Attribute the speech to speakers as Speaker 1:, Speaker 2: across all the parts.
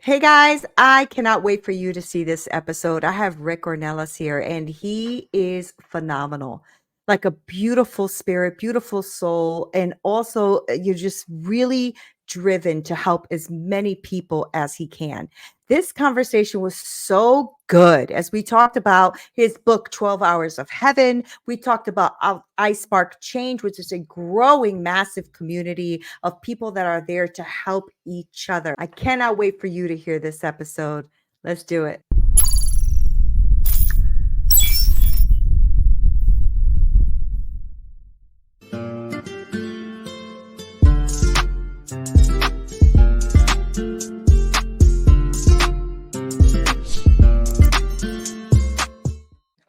Speaker 1: Hey guys, I cannot wait for you to see this episode. I have Rick Ornelas here, and he is phenomenal. Like a beautiful spirit, beautiful soul, and also you're just really driven to help as many people as he can. This conversation was so good as we talked about his book, 12 Hours of Heaven. We talked about ISpark Change, which is a growing, massive community of people that are there to help each other. I cannot wait for you to hear this episode. Let's do it.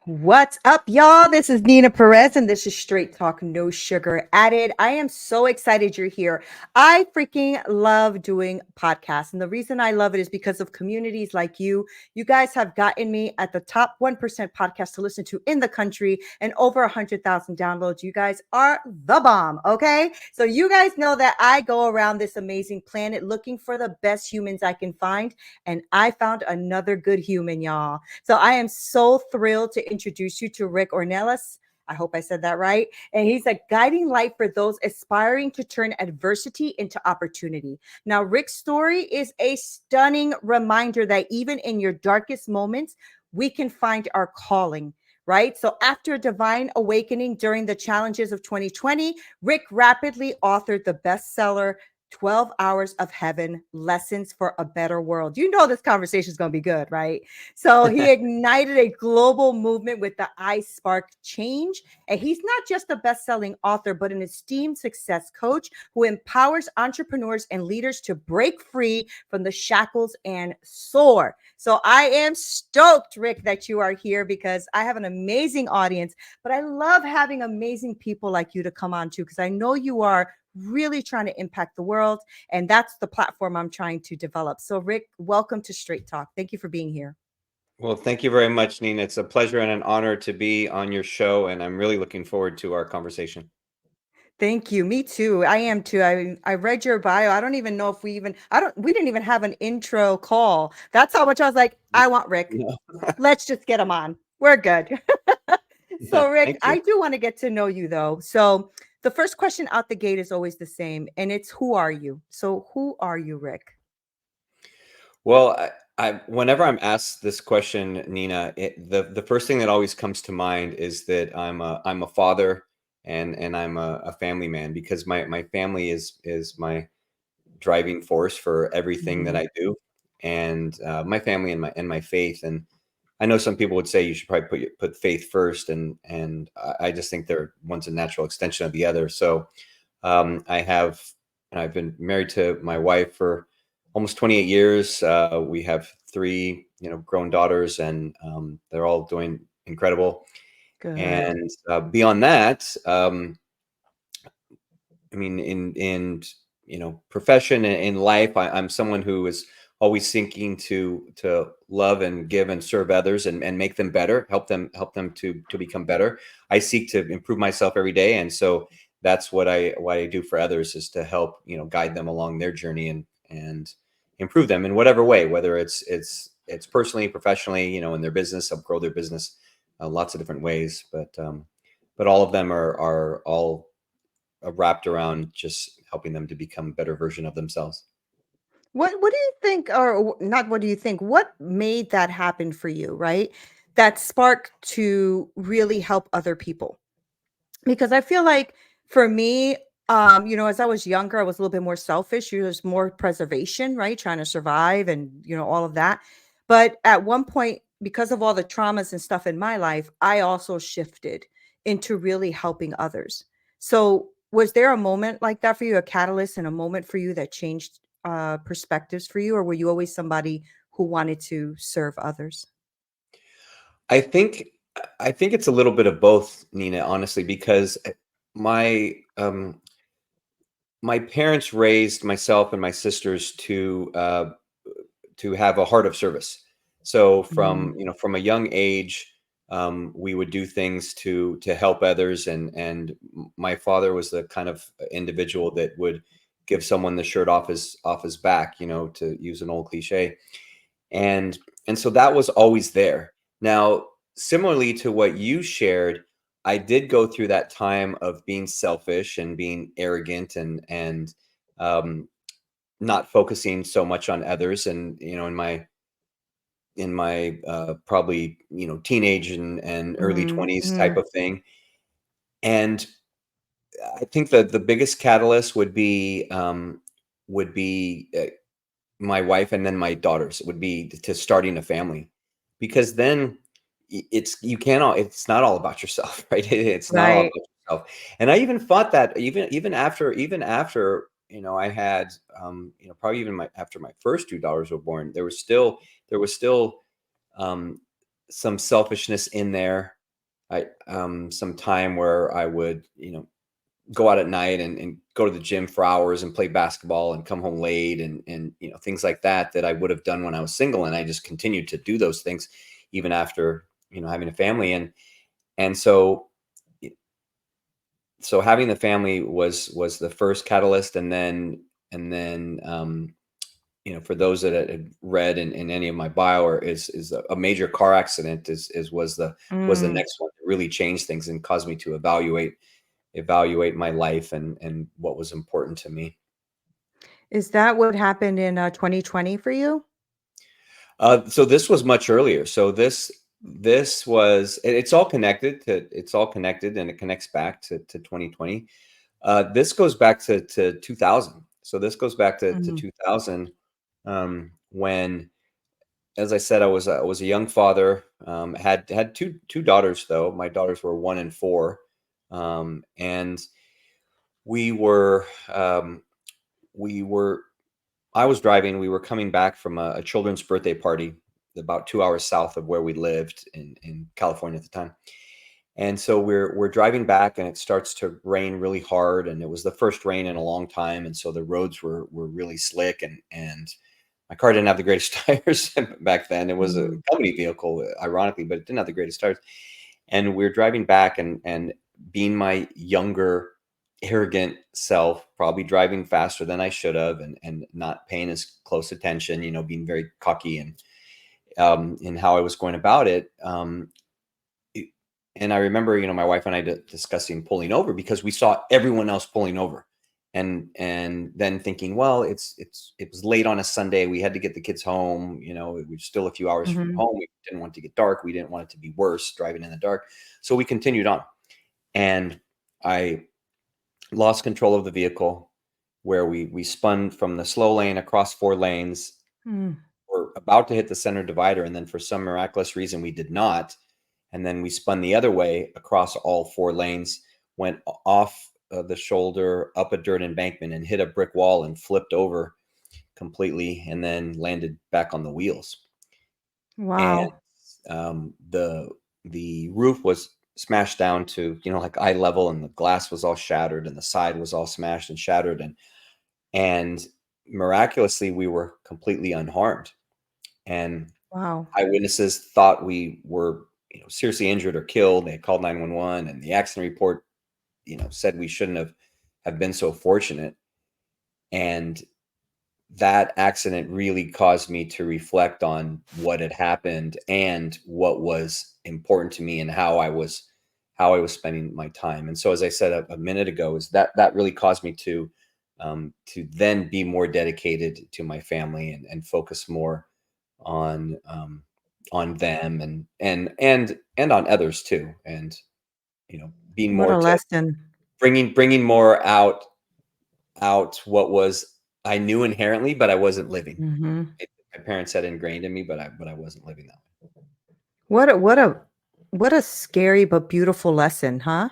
Speaker 1: What's up, y'all? This is Neena Perez, and this is Straight Talk, No Sugar Added. I am so excited you're here. I freaking love doing podcasts, and the reason I love it is because of communities like you. You guys have gotten me at the top 1% podcast to listen to in the country and over 100,000 downloads. You guys are the bomb, okay? So you guys know that I go around this amazing planet looking for the best humans I can find, and I found another good human, y'all. So I am so thrilled to introduce you to Rick Ornelas. I hope I said that right. And he's a guiding light for those aspiring to turn adversity into opportunity. Now, Rick's story is a stunning reminder that even in your darkest moments, we can find our calling. Right. So after a divine awakening during the challenges of 2020, Rick rapidly authored the bestseller 12 Hours of Heaven Lessons for a Better World. You know, this conversation is going to be good, right? So he ignited a global movement with the ISpark Change. And he's not just a best-selling author, but an esteemed success coach who empowers entrepreneurs and leaders to break free from the shackles and soar. So I am stoked, Rick, that you are here because I have an amazing audience, but I love having amazing people like you to come on to because I know you are really trying to impact the world. And that's the platform I'm trying to develop. So, Rick, welcome to Straight Talk. Thank you for being here.
Speaker 2: Well, thank you very much, Neena. It's a pleasure and an honor to be on your show, and I'm really looking forward to our conversation.
Speaker 1: Thank you. Me too. I am too. I read your bio. I don't even know if we didn't even have an intro call. That's how much I was like, I want Rick.
Speaker 2: No.
Speaker 1: Let's just get him on. We're good. So, Rick,
Speaker 2: Thank you.
Speaker 1: I do want to get to know you though. So, the first question out the gate is always the same, and it's who are you? So, who are you, Rick?
Speaker 2: Well, whenever I'm asked this question, Neena, the first thing that always comes to mind is that I'm a father and I'm a family man because my family is my driving force for everything that
Speaker 1: Mhm.
Speaker 2: I do, and my family and my faith. And I know some people would say you should probably put faith first, and I just think one's a natural extension of the other. So I've been married to my wife for almost 28 years. We have three grown daughters, and they're all doing incredible.
Speaker 1: Good.
Speaker 2: And beyond that, I mean, in profession and in life, I'm someone who is always seeking to love and give and serve others and make them better, help them to become better. I seek to improve myself every day, and so that's what I do for others is to help guide them along their journey and improve them in whatever way, whether it's personally, professionally, in their business, help grow their business, lots of different ways, but all of them are all wrapped around just helping them to become a better version of themselves.
Speaker 1: What do you think, or not what do you think? What made that happen for you, right? That spark to really help other people. Because I feel like for me, as I was younger, I was a little bit more selfish. It was more preservation, right? Trying to survive and, all of that. But at one point, because of all the traumas and stuff in my life, I also shifted into really helping others. So, was there a moment like that for you, a catalyst and a moment for you that changed perspectives for you? Or were you always somebody who wanted to serve others?
Speaker 2: I think I think it's a little bit of both, Nina, honestly, because my my parents raised myself and my sisters to have a heart of service. So
Speaker 1: Mm,
Speaker 2: from a young age, we would do things to help others, and my father was the kind of individual that would give someone the shirt off his back, to use an old cliche. And so that was always there. Now, similarly to what you shared, I did go through that time of being selfish and being arrogant and um, not focusing so much on others. And in my probably teenage and early
Speaker 1: Mm,
Speaker 2: 20s type
Speaker 1: mm,
Speaker 2: of thing. And I think that the biggest catalyst would be my wife and then my daughters. It would be to starting a family, because then it's not all about yourself, right? It's not all
Speaker 1: right.
Speaker 2: about yourself. And I even thought that even after I had probably even after my first two daughters were born, there was still um, some selfishness in there. Some time where I would go out at night and go to the gym for hours and play basketball and come home late and things like that I would have done when I was single, and I just continued to do those things even after having a family. And so having the family was the first catalyst. And then for those that had read in any of my bio, or is a major car accident was the
Speaker 1: Mm.
Speaker 2: next one that really changed things and caused me to evaluate my life and what was important to me.
Speaker 1: Is that what happened in 2020 for you?
Speaker 2: So this was much earlier. So this was it's all connected, and it connects back to 2020. This goes back to 2000. So this goes back to
Speaker 1: Mhm.
Speaker 2: 2000, when, as I said, I was a young father. Had two daughters, though. My daughters were 1 and 4, and we were um, we were I was driving. We were coming back from a children's birthday party about 2 hours south of where we lived in California at the time. And so we're driving back, and it starts to rain really hard. And it was the first rain in a long time. And so the roads were really slick, and my car didn't have the greatest tires back then. It was a
Speaker 1: Mm.
Speaker 2: company vehicle, ironically, but it didn't have the greatest tires. And we're driving back, and being my younger, arrogant self, probably driving faster than I should have, and not paying as close attention, being very cocky and in how I was going about it. it- and I remember, my wife and I discussing pulling over because we saw everyone else pulling over, and then thinking, well, it was late on a Sunday. We had to get the kids home. We were still a few hours from
Speaker 1: Mhm.
Speaker 2: home. We didn't want it to get dark. We didn't want it to be worse driving in the dark. So we continued on, and I lost control of the vehicle, where we spun from the slow lane across 4 lanes.
Speaker 1: Mm.
Speaker 2: We're about to hit the center divider, and then for some miraculous reason we did not. And then we spun the other way across all 4 lanes, went off the shoulder, up a dirt embankment, and hit a brick wall and flipped over completely, and then landed back on the wheels. And
Speaker 1: Wow.
Speaker 2: the roof was smashed down to like eye level, and the glass was all shattered, and the side was all smashed and shattered, and miraculously we were completely unharmed. And
Speaker 1: Wow.
Speaker 2: eyewitnesses thought we were seriously injured or killed. They called 911, and the accident report said we shouldn't have been so fortunate. And that accident really caused me to reflect on what had happened and what was important to me, and how I was spending my time. And so, as I said a minute ago, is that really caused me to then be more dedicated to my family, and focus more on on them, and on others too. And being
Speaker 1: What
Speaker 2: more
Speaker 1: a
Speaker 2: to
Speaker 1: lesson.
Speaker 2: bringing more out what was I knew inherently, but I wasn't living.
Speaker 1: Mhm.
Speaker 2: My parents had ingrained in me, but I wasn't living that
Speaker 1: What a scary but beautiful lesson, huh?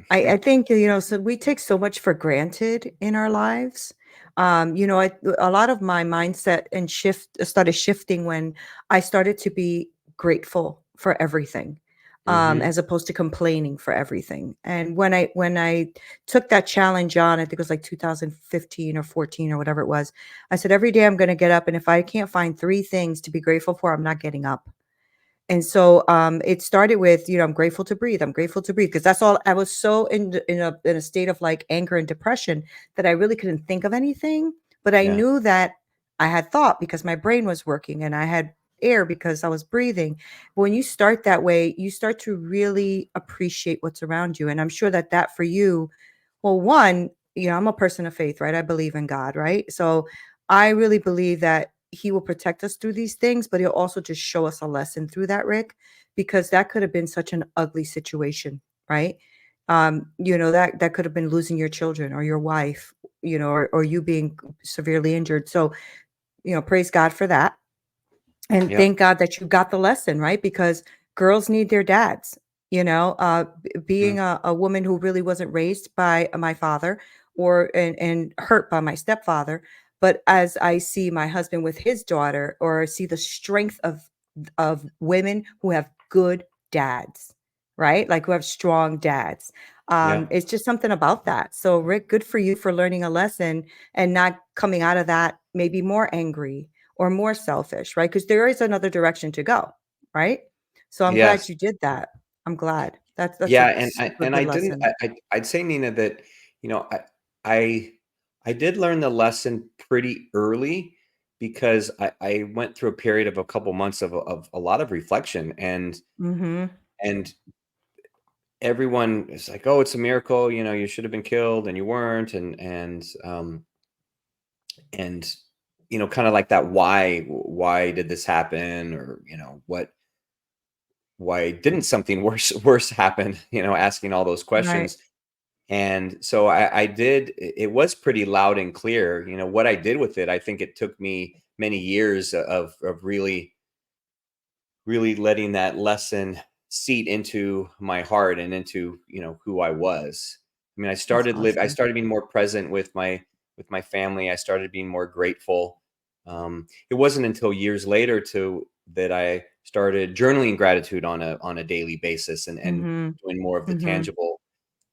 Speaker 1: I
Speaker 2: way.
Speaker 1: think, so we take so much for granted in our lives. A lot of my mindset and started shifting when I started to be grateful for everything,
Speaker 2: Hmm.
Speaker 1: as opposed to complaining for everything. And when I took that challenge on, I think it was like 2015 or 14 or whatever it was, I said, every day I'm going to get up, and if I can't find 3 things to be grateful for, I'm not getting up. And so it started with, I'm grateful to breathe. I'm grateful to breathe, because that's all. I was so in a state of like anger and depression that I really couldn't think of anything. But I
Speaker 2: Yeah.
Speaker 1: knew that I had thought because my brain was working, and I had air because I was breathing. When you start that way, you start to really appreciate what's around you. And I'm sure that for you, well, one, I'm a person of faith, right? I believe in God, right? So I really believe that he will protect us through these things, but he'll also just show us a lesson through that, Rick, because that could have been such an ugly situation, right? That could have been losing your children or your wife, or you being severely injured. So, praise God for that. And
Speaker 2: Yeah.
Speaker 1: thank God that you got the lesson, right? Because girls need their dads. Being
Speaker 2: Mhm.
Speaker 1: a woman who really wasn't raised by my father, and hurt by my stepfather, but as I see my husband with his daughter, or see the strength of women who have good dads, right? Like, who have strong dads.
Speaker 2: Yeah.
Speaker 1: It's just something about that. So, Rick, good for you for learning a lesson and not coming out of that maybe more angry or more selfish, right? Because there is another direction to go, right? So I'm glad
Speaker 2: Yes.
Speaker 1: you did that. I'm glad. That's
Speaker 2: Yeah.
Speaker 1: a
Speaker 2: And
Speaker 1: super good
Speaker 2: I didn't,
Speaker 1: lesson.
Speaker 2: I'd say, Nina, that, you know, I, I did learn the lesson pretty early because I went through a period of a couple months of a lot of reflection,
Speaker 1: Mhm.
Speaker 2: and everyone is like, "Oh, it's a miracle. You know, you should have been killed and you weren't." And kind of like that, why did this happen? Or, why didn't something worse happen? Asking all those
Speaker 1: Right.
Speaker 2: questions. And so I did. It was pretty loud and clear. What I did with it. I think it took me many years of really letting that lesson seep into my heart and into who I was. I mean,
Speaker 1: That's
Speaker 2: I
Speaker 1: awesome.
Speaker 2: started being more present with my family. I started being more grateful. It wasn't until years later to that I started journaling gratitude on a daily basis, and
Speaker 1: Mhm.
Speaker 2: doing more of the
Speaker 1: Mhm.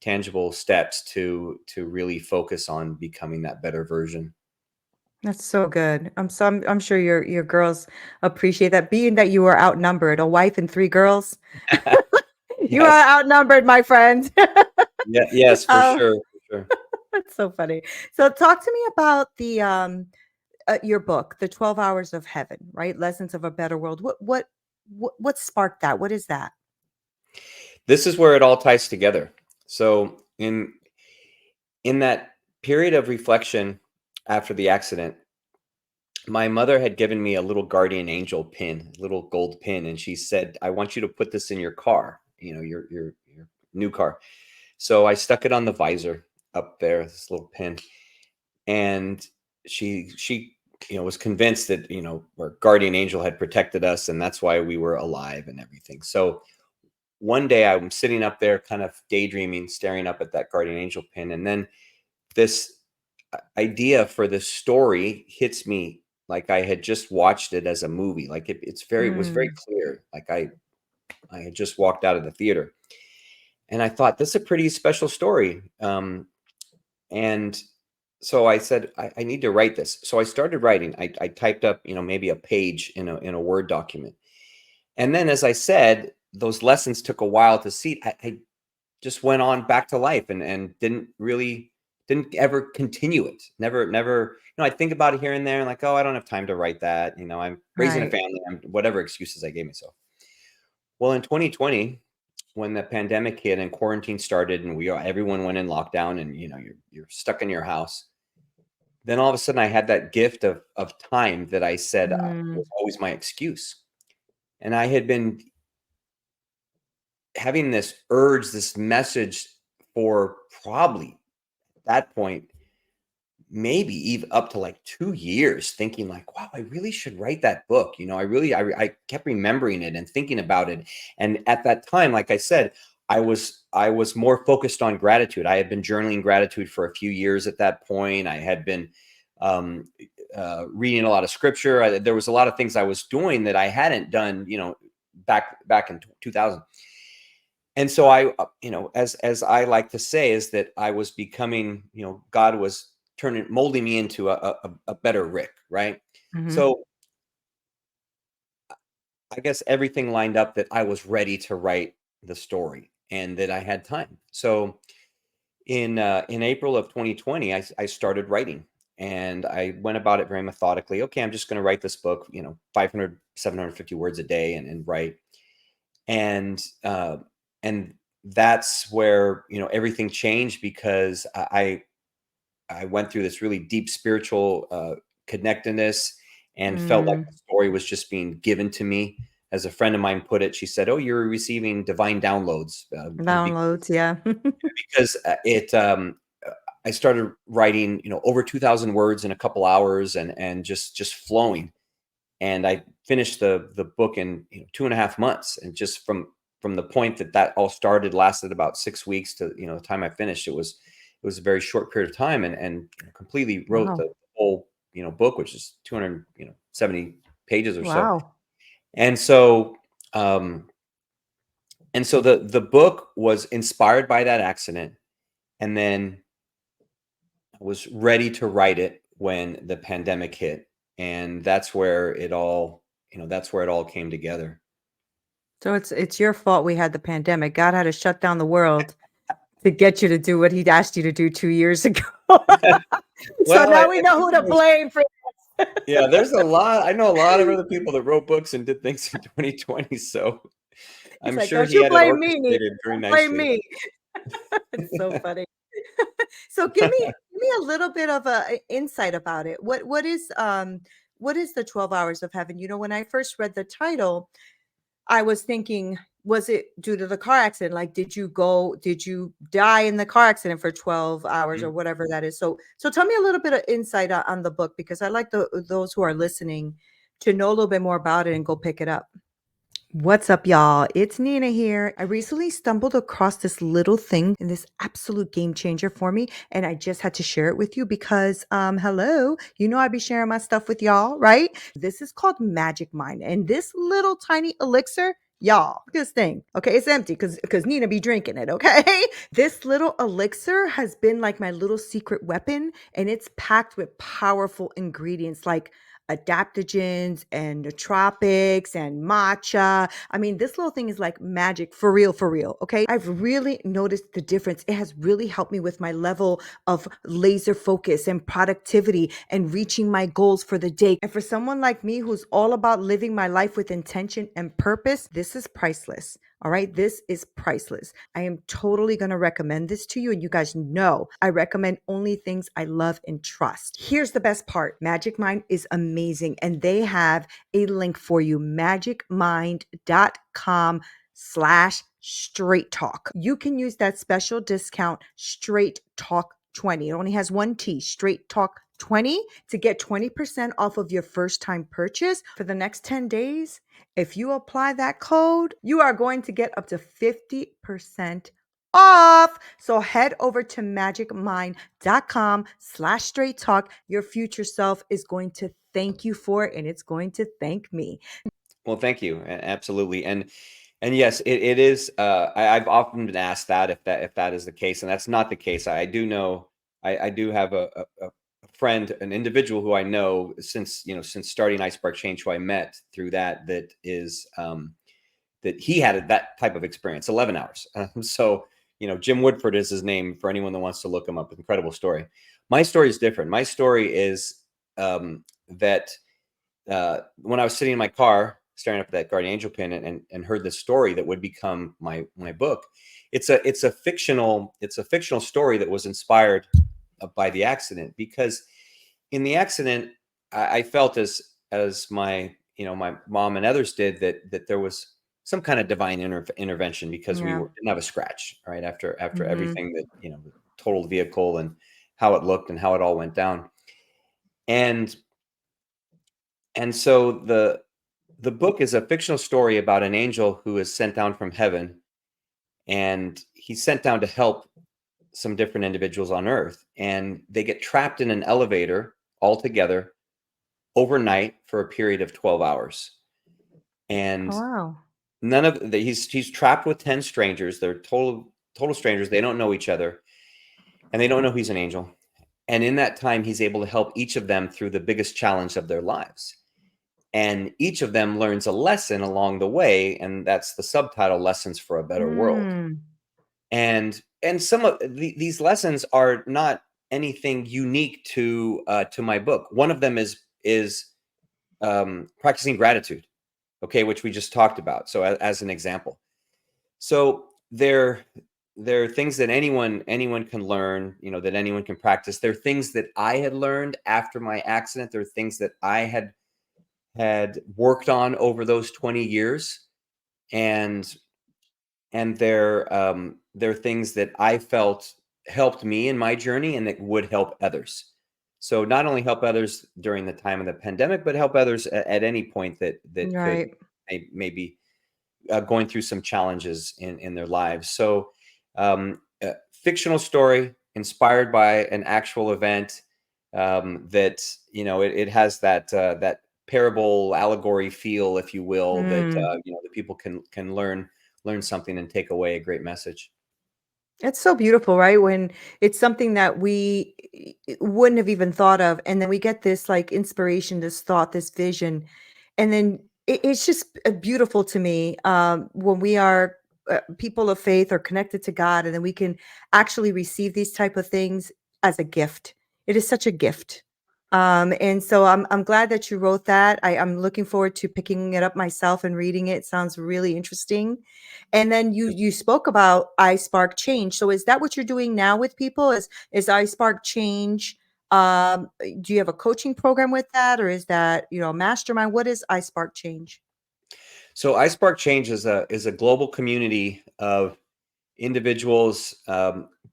Speaker 2: tangible steps to really focus on becoming that better version.
Speaker 1: That's so good. I'm sure your girls appreciate that, being that you were outnumbered, a wife and 3 girls. You are
Speaker 2: Yes.
Speaker 1: outnumbered, my friend.
Speaker 2: Yeah. Yes, for
Speaker 1: Oh,
Speaker 2: sure. For sure.
Speaker 1: that's so funny. So talk to me about your book, The 12 Hours of Heaven, right? Lessons of a Better World. What sparked that? What is that?
Speaker 2: This is where it all ties together. So in that period of reflection after the accident, my mother had given me a little guardian angel pin, little gold pin, and she said, "I want you to put this in your car, your new car." So I stuck it on the visor up there, this little pin, and she was convinced that our guardian angel had protected us, and that's why we were alive and everything. So one day I'm sitting up there kind of daydreaming, staring up at that guardian angel pin, and then this idea for this story hits me like I had just watched it as a movie. Like it was very
Speaker 1: Mm,
Speaker 2: clear. Like I had just walked out of the theater, and I thought, this is a pretty special story. And so I said, I need to write this. So I started writing. I typed up, maybe a page in a Word document. And then, as I said, those lessons took a while to see. I just went on back to life, and didn't ever continue it. Never. I think about it here and there, and like, oh, I don't have time to write that. I'm raising a
Speaker 1: right.
Speaker 2: family. I'm whatever excuses I gave myself. Well, in 2020, when the pandemic hit and quarantine started, and everyone went in lockdown, and you're stuck in your house, then all of a sudden I had that gift of time that I said
Speaker 1: Mm,
Speaker 2: was always my excuse. And I had been having this urge, this message, for probably at that point, maybe even up to like 2 years, thinking like, wow, I really should write that book. I kept remembering it and thinking about it. And at that time, like I said, I was more focused on gratitude. I had been journaling gratitude for a few years at that point. I had been um, reading a lot of scripture. There was a lot of things I was doing that I hadn't done, back in 2000. And so as I like to say, is that I was becoming, God was molding me into a better Rick, right?
Speaker 1: mhm.
Speaker 2: So I guess everything lined up that I was ready to write the story and that I had time. So in April of 2020, I started writing, and I went about it very methodically. Okay, I'm just going to write this book, 500, 750 words a day, and write. And and that's where everything changed, because I went through this really deep spiritual connectedness, and felt like
Speaker 1: Mm,
Speaker 2: the story was just being given to me. As a friend of mine put it, she said, "Oh, you're receiving divine downloads," and
Speaker 1: downloads, yeah.
Speaker 2: because I started writing, over 2,000 words in a couple hours, and just flowing. And I finished the book in 2.5 months. And just from the point that all started, lasted about 6 weeks to the time I finished. It was a very short period of time, and completely wrote
Speaker 1: Wow.
Speaker 2: the whole book, which is 270 pages or so.
Speaker 1: Wow.
Speaker 2: And so the book was inspired by that accident, and then I was ready to write it when the pandemic hit, and that's where it all came together.
Speaker 1: So it's your fault we had the pandemic. God had to shut down the world to get you to do what he'd asked you to do 2 years ago. So
Speaker 2: Well, I
Speaker 1: now we know
Speaker 2: think
Speaker 1: who to blame for
Speaker 2: yeah, there's a lot. I know a lot of other people that wrote books and did things in 2020, so
Speaker 1: He's
Speaker 2: I'm
Speaker 1: like,
Speaker 2: sure
Speaker 1: "Don't
Speaker 2: he
Speaker 1: you
Speaker 2: had it
Speaker 1: blame me, Nina.
Speaker 2: orchestrated very
Speaker 1: Don't blame
Speaker 2: nicely.
Speaker 1: me." It's so funny. So give me a little bit of a insight about it. What is the 12 hours of heaven? When I first read the title, I was thinking, was it due to the car accident? Like, did you die in the car accident for 12 hours or
Speaker 2: Mhm.
Speaker 1: whatever that is? So tell me a little bit of insight on the book, because I like those who are listening to know a little bit more about it and go pick it up. What's up, y'all? It's Nina here. I recently stumbled across this little thing and this absolute game changer for me, and I just had to share it with you because, hello, I be sharing my stuff with y'all, right? This is called Magic Mind, and this little tiny elixir, y'all, look at this thing. Okay, it's empty because Nina be drinking it. Okay, this little elixir has been like my little secret weapon, and it's packed with powerful ingredients like adaptogens and nootropics and matcha. I mean, this little thing is like magic for real, for real. Okay. I've really noticed the difference. It has really helped me with my level of laser focus and productivity and reaching my goals for the day. And for someone like me who's all about living my life with intention and purpose, this is priceless. All right. This is priceless. I am totally going to recommend this to you. And you guys know I recommend only things I love and trust. Here's the best part. Magic Mind is amazing. And they have a link for you, magicmind.com/straight talk. You can use that special discount straight talk 20. It only has one T, straight talk 20, to get 20% off of your first time purchase for the next 10 days. If you apply that code, you are going to get up to 50% off. So head over to magicmind.com/straight talk. Your future self is going to thank you for it, and it's going to thank me.
Speaker 2: Well, thank you. Absolutely. And yes, it is. I've often been asked that, if that is the case, and that's not the case. I do know. I do have a friend, an individual who I know since starting ISpark Change, who I met through that is that he had that type of experience, 11 hours. So Jim Woodford is his name for anyone that wants to look him up. Incredible story. My story is different. My story is that when I was sitting in my car staring up at that guardian angel pin, and heard this story that would become my book. It's a fictional story that was inspired by the accident, because in the accident I felt, as my mom and others did, that there was some kind of divine intervention, because
Speaker 1: Yeah.
Speaker 2: didn't have a scratch right after
Speaker 1: Hmm.
Speaker 2: everything that totaled the vehicle, and how it looked and how it all went down. And and so the book is a fictional story about an angel who is sent down from heaven, and he's sent down to help some different individuals on earth, and they get trapped in an elevator all together overnight for a period of 12 hours.
Speaker 1: Oh,
Speaker 2: And
Speaker 1: wow.
Speaker 2: none of the, he's trapped with 10 strangers. They're total strangers. They don't know each other, and they don't know he's an angel. And in that time, he's able to help each of them through the biggest challenge of their lives. and each of them learns a lesson along the way, and that's the subtitle, Lessons for a Better World.
Speaker 1: Mm,
Speaker 2: And some of these lessons are not anything unique to my book. One of them is practicing gratitude, okay, which we just talked about. So as an example, so there are things that anyone can learn, that anyone can practice. There are things that I had learned after my accident. There are things that I had worked on over those 20 years, and there are things that I felt helped me in my journey and that would help others. So not only help others during the time of the pandemic, but help others at any point that could
Speaker 1: right.
Speaker 2: maybe going through some challenges in their lives. So, fictional story inspired by an actual event, that it has that parable allegory feel, if you will, that
Speaker 1: Mm.
Speaker 2: that people can learn something and take away a great message.
Speaker 1: It's so beautiful, right? When it's something that we wouldn't have even thought of, and then we get this like inspiration, this thought, this vision, and then it's just beautiful to me when we are people of faith or connected to God, and then we can actually receive these type of things as a gift. It is such a gift. And so I'm glad that you wrote that. I'm looking forward to picking it up myself and reading it. Sounds really interesting. And then you spoke about ISpark Change. So is that what you're doing now with people? Is ISpark Change? Do you have a coaching program with that, or is that a mastermind? What is ISpark Change?
Speaker 2: So iSpark Change is a global community of individuals,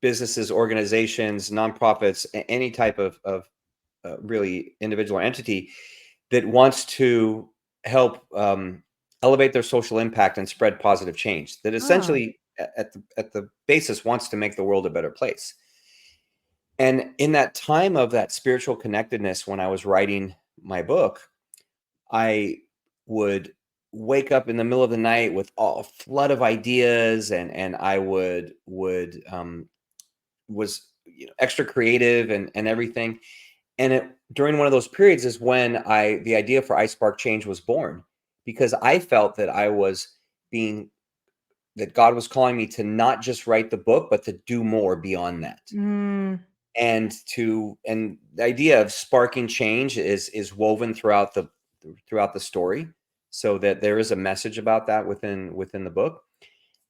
Speaker 2: businesses, organizations, nonprofits, any type of really individual or entity that wants to help elevate their social impact and spread positive change. That
Speaker 1: Ah,
Speaker 2: essentially, at the basis, wants to make the world a better place. And in that time of that spiritual connectedness, when I was writing my book, I would wake up in the middle of the night with a flood of ideas, and I would was extra creative and everything. And during one of those periods is when the idea for iSpark Change was born, because I felt being that God was calling me to not just write the book, but to do more beyond that.
Speaker 1: mm,
Speaker 2: And the idea of sparking change is woven throughout the story, so that there is a message about that within the book.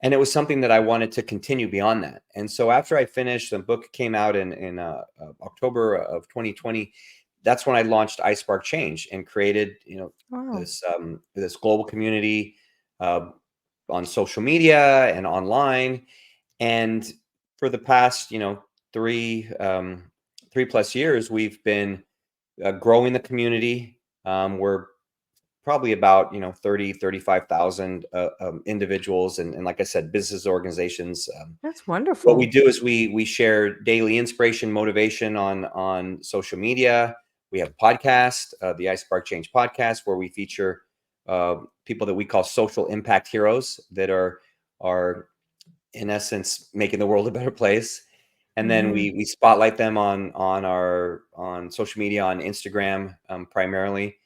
Speaker 2: And it was something that I wanted to continue beyond that. And so after I finished, the book came out in October of 2020. That's when I launched iSpark Change and created,
Speaker 1: wow.
Speaker 2: this global community uh, on social media and online. And for the past, 3+ years, we've been growing the community. We're probably about 35,000 individuals, and like I said, business organizations.
Speaker 1: That's
Speaker 2: What we
Speaker 1: wonderful.
Speaker 2: do is we share daily inspiration, motivation on social media. We have a podcast, the iSpark Change podcast, where we feature people that we call social impact heroes that are in essence making the world a better place. And then
Speaker 1: Hmm.
Speaker 2: we spotlight them on social media, on Instagram, primarily.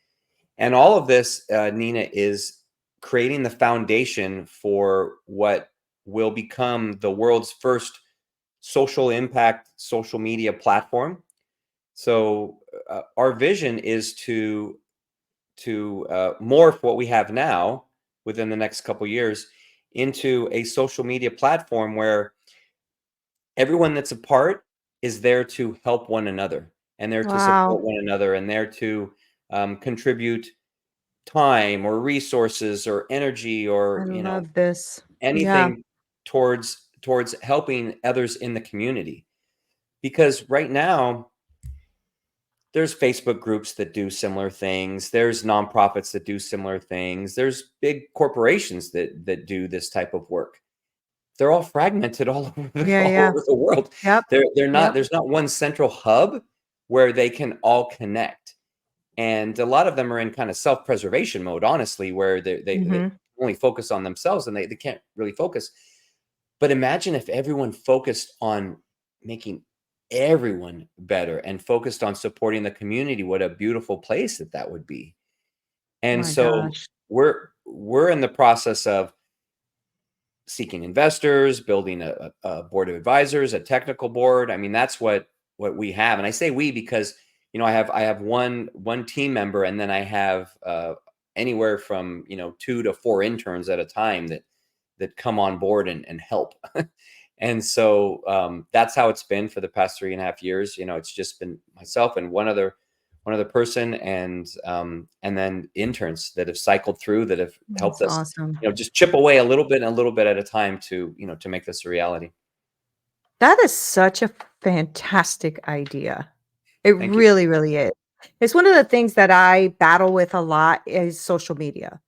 Speaker 2: And all of this, Nina, is creating the foundation for what will become the world's first social impact social media platform. So our vision is to morph what we have now within the next couple years into a social media platform where everyone that's a part is there to help one another, and there to support
Speaker 1: Wow.
Speaker 2: one another, and there to contribute time or resources or energy,
Speaker 1: I
Speaker 2: or
Speaker 1: love this. Yeah.
Speaker 2: anything towards helping others in the community. Because right now there's Facebook groups that do similar things, there's nonprofits that do similar things, there's big corporations that do this type of work. They're all fragmented all over the,
Speaker 1: Yeah.
Speaker 2: all
Speaker 1: Yeah.
Speaker 2: over the world.
Speaker 1: Yep.
Speaker 2: They're not
Speaker 1: Yep.
Speaker 2: There's not one central hub where they can all connect. And a lot of them are in kind of self-preservation mode, honestly, where they
Speaker 1: Hmm.
Speaker 2: only focus on themselves, and they can't really focus. But imagine if everyone focused on making everyone better and focused on supporting the community. What a beautiful place that would be. And
Speaker 1: My
Speaker 2: so
Speaker 1: gosh.
Speaker 2: we're in the process of seeking investors, building a board of advisors, a technical board. I mean, that's what we have. And I say we because, I have one team member, and then I have anywhere from 2 to 4 interns at a time that come on board and help. And so that's how it's been for the past 3.5 years. It's just been myself and one other person, and then interns that have cycled through, that have helped
Speaker 1: That's
Speaker 2: us,
Speaker 1: awesome.
Speaker 2: just chip away a little bit and a little bit at a time to make this a reality.
Speaker 1: That is such a fantastic idea. It
Speaker 2: Thank you.
Speaker 1: really, really is. It's one of the things that I battle with a lot is social media.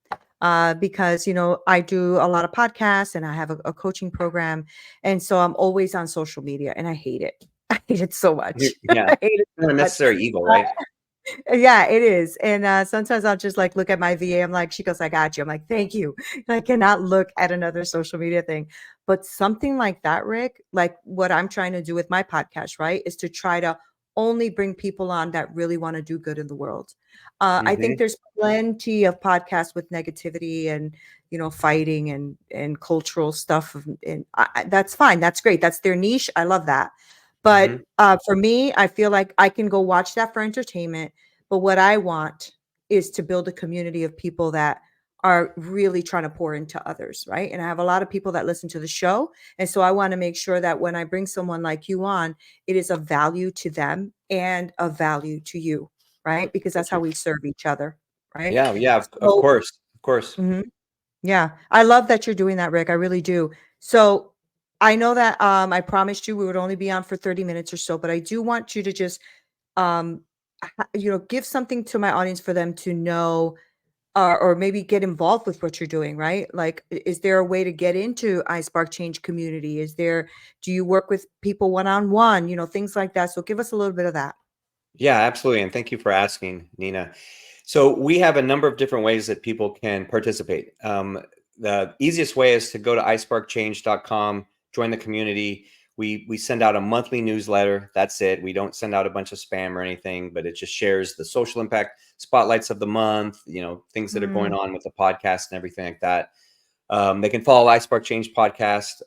Speaker 1: Because I do a lot of podcasts and I have a coaching program, and so I'm always on social media, and I hate it. I hate it so much.
Speaker 2: Yeah.
Speaker 1: I hate it
Speaker 2: No
Speaker 1: so much.
Speaker 2: necessary evil, right?
Speaker 1: Yeah, it is. And sometimes I'll just like look at my VA. I'm like, she goes, I got you. I'm like, thank you. I cannot look at another social media thing. But something like that, Rick, like what I'm trying to do with my podcast, right, is to try to only bring people on that really want to do good in the world. I think
Speaker 2: Hmm.
Speaker 1: there's plenty of podcasts with negativity and fighting and cultural stuff, and that's fine. That's great. That's their niche. I love that. But
Speaker 2: Hmm.
Speaker 1: for me, I feel like I can go watch that for entertainment. But what I want is to build a community of people that are really trying to pour into others, right? And I have a lot of people that listen to the show. And so I want to make sure that when I bring someone like you on, it is of value to them and of value to you, right? Because that's
Speaker 2: Thank
Speaker 1: how
Speaker 2: you.
Speaker 1: we serve each other, right?
Speaker 2: Yeah, yeah, of
Speaker 1: So,
Speaker 2: course, of course.
Speaker 1: mhm. Yeah, I love that you're doing that, Rick. I really do. So I know that I promised you we would only be on for 30 minutes or so, but I do want you to just um give something to my audience for them to know, or maybe get involved with what you're doing, right? Like, is there a way to get into iSpark Change community? Do you work with people one-on-one, things like that? So give us a little bit of that.
Speaker 2: Yeah, absolutely. And thank you for asking, Nina. So we have a number of different ways that people can participate. The easiest way is to go to isparkchange.com, join the community. We send out a monthly newsletter. That's it. We don't send out a bunch of spam or anything, but it just shares the social impact spotlights of the month, things that are going
Speaker 1: Mm,
Speaker 2: on with the podcast and everything like that. They can follow iSpark Change podcast.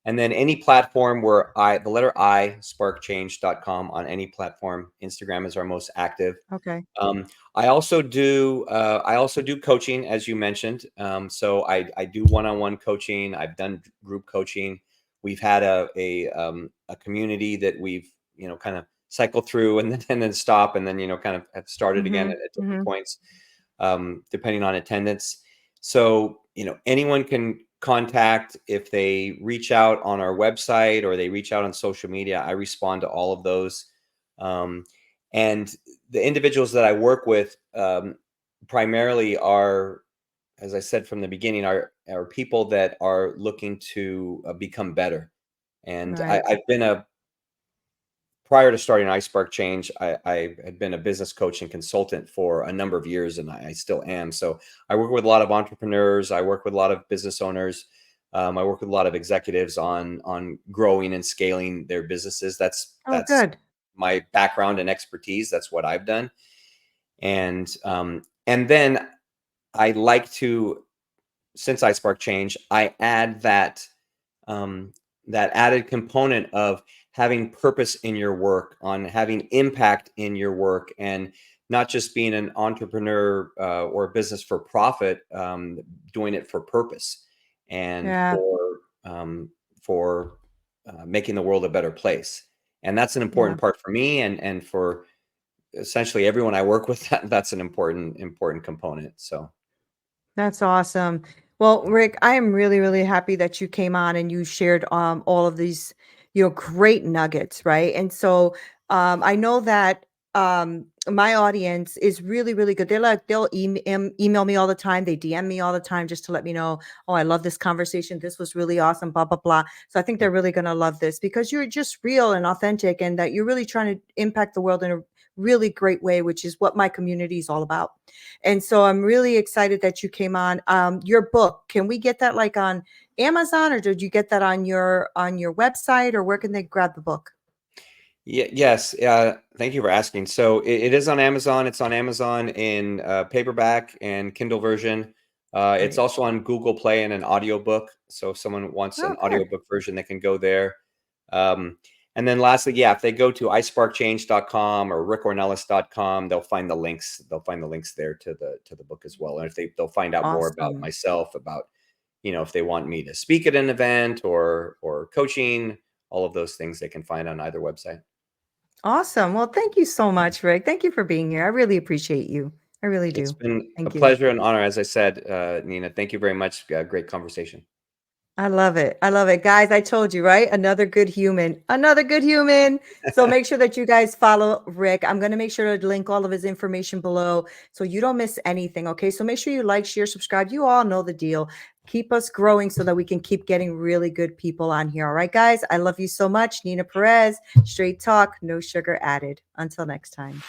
Speaker 2: And then any platform where the letter I, sparkchange.com, on any platform. Instagram is our most active.
Speaker 1: okay.
Speaker 2: Um, I also do coaching, as you mentioned. So I do one-on-one coaching. I've done group coaching. We've had a community that we've kind of cycled through and then stop, and then kind of have started again
Speaker 1: Hmm.
Speaker 2: at different
Speaker 1: Hmm.
Speaker 2: points, depending on attendance. So anyone can contact if they reach out on our website or they reach out on social media. I respond to all of those. Um, and the individuals that I work with primarily are, as I said from the beginning, are people that are looking to become better. And
Speaker 1: Right.
Speaker 2: I've been prior to starting iSpark Change, I had been a business coach and consultant for a number of years, and I still am. So I work with a lot of entrepreneurs. I work with a lot of business owners. I work with a lot of executives on growing and scaling their businesses.
Speaker 1: Oh,
Speaker 2: That's
Speaker 1: good.
Speaker 2: my background and expertise. That's what I've done. And then I like to, since I spark change, I add that added component of having purpose in your work, on having impact in your work, and not just being an entrepreneur or a business for profit, doing it for purpose and
Speaker 1: Yeah.
Speaker 2: for making the world a better place. And that's an
Speaker 1: Yeah.
Speaker 2: important part for me, and for essentially everyone I work with. That's an important component. So
Speaker 1: That's awesome. Well, Rick, I am really, really happy that you came on and you shared all of these, great nuggets, right? And so I know that my audience is really, really good. They'll email me all the time. They DM me all the time just to let me know, oh, I love this conversation. This was really awesome, blah, blah, blah. So I think they're really gonna love this because you're just real and authentic, and that you're really trying to impact the world in a really great way, which is what my community is all about. And so I'm really excited that you came on. Your book, can we get that like on Amazon, or did you get that on your website, or where can they grab the book?
Speaker 2: Yes. Thank you for asking. So it is on Amazon. It's on Amazon in paperback and Kindle version. It's
Speaker 1: Great.
Speaker 2: also on Google Play in an audiobook. So if someone wants
Speaker 1: Oh,
Speaker 2: an
Speaker 1: good.
Speaker 2: audiobook version, they can go there. And then lastly, yeah, if they go to isparkchange.com or rickornelas.com, they'll find the links. They'll find the links there to the book as well. And if they'll find out more about
Speaker 1: Awesome.
Speaker 2: myself, about, if they want me to speak at an event or coaching, all of those things they can find on either website.
Speaker 1: Awesome. Well, thank you so much, Rick. Thank you for being here. I really appreciate you. I really
Speaker 2: It's
Speaker 1: do.
Speaker 2: been a
Speaker 1: Thank you.
Speaker 2: pleasure and honor, as I said, Neena. Thank you very much. Great conversation.
Speaker 1: I love it. I love it. Guys, I told you, right? Another good human. Another good human. So make sure that you guys follow Rick. I'm going to make sure to link all of his information below so you don't miss anything. Okay. So make sure you like, share, subscribe. You all know the deal. Keep us growing so that we can keep getting really good people on here. All right, guys. I love you so much. Neena Perez, straight talk, no sugar added. Until next time.